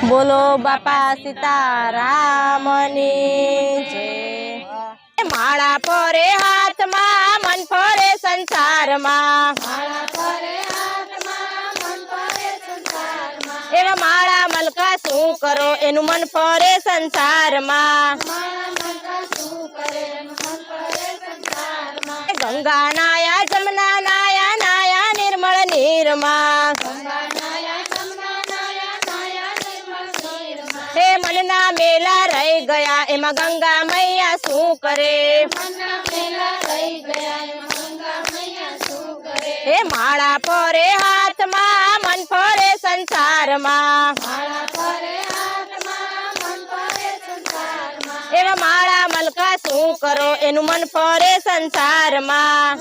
બોલો બાપા સીતારામની જય। માળા ફરે હાથમાં મન ફરે સંસારમાં, એવા માળા મલકા શું કરો એનું મન ફરે સંસારમાં। ગંગા નાયા જમના નાયા નાયા નિર્મળ નીરમાં, હે મનના મેલા રહી ગયા એમાં ગંગા મૈયા શું કરે। હે માળા ફરે હાથમાં મન ફરે સંસારમાં, એવા માળા મલકા શું કરો એનું મન ફરે સંસારમાં।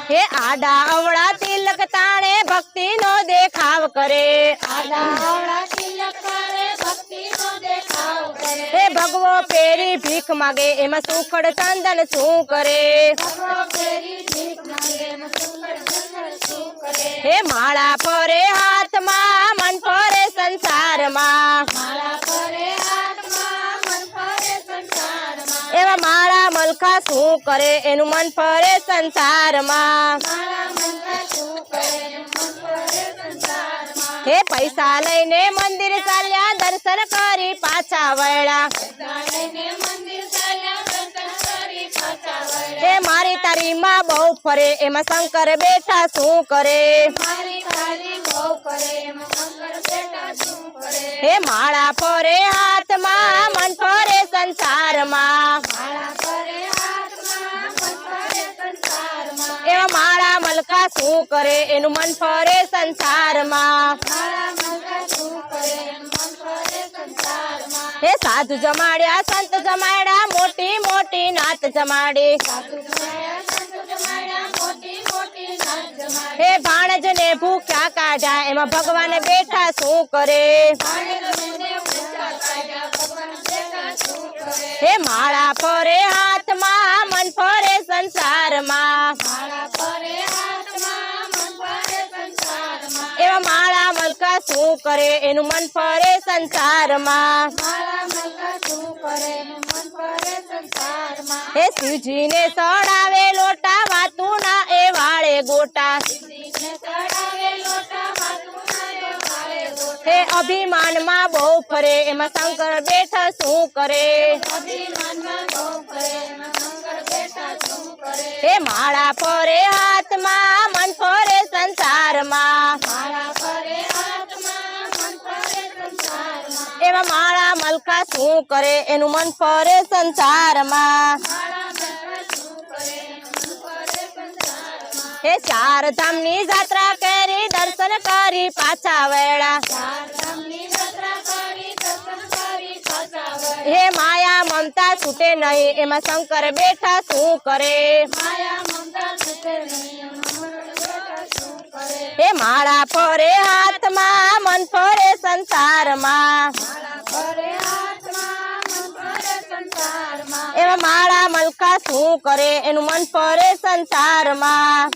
હે આડા અવળા તિલક તાણે ભક્તિ નો દેખાવ કરે, હે ભગવો પેરી ભીખ માગે એમાં સુખડ ચંદન શું કરે। હે માળા ફરે હાથમાં મન ફરે સંસારમાં, એવા માળા મલકા શું કરે એનું મન ફરે સંસારમાં। હે પૈસા લઈને મંદિર ચાલ્યા દર્શન કરી પાછા વળ્યા, હે મારી તારી માં બહુ ફરે એમાં શંકર બેઠા શું કરે। હે માળા ફરે હાથમાં મન ફરે સંસારમાં, એવા માળા મલકા શું કરે એનું મન ફરે સંસારમાં। હે સાધુ જમાડ્યા સંત જમાડ્યા મોટી મોટી નાત જમાડી, હે ભાણજ ને ભૂખ્યા કાઢ્યા એમાં ભગવાન બેઠા શું કરે। હે માળા ફરે હાથમાં મન ફરે સંસારમાં, એવા માળા મલકા શું કરે એનું મન ફરે સંસારમાં। હે શિવજી ને સડાવે લોટા વાતું ના એ વાળે ગોટા, હે અભિમાન માં બહુ ફરે એમાં શંકર બેઠા શું કરે। હે માળા ફરે હાથમાં મન ફરે સંસારમાં, એવા માળા મલકા શું કરે એનું મન ફરે સંસારમાં। હે ચાર ધામ ની જાત્રા કરી દર્શન કરી પાછા વળ્યા, હે માયા મમતા છૂટે નહીં એમાં શંકર બેઠા શું કરે। હે માળા ફરે હાથમાં મન ફરે સંસારમાં, એવા માળા મલકા શું કરે એનું મન ફરે સંસારમાં।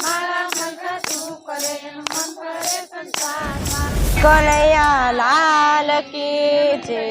કનૈયા લાલ કી જય।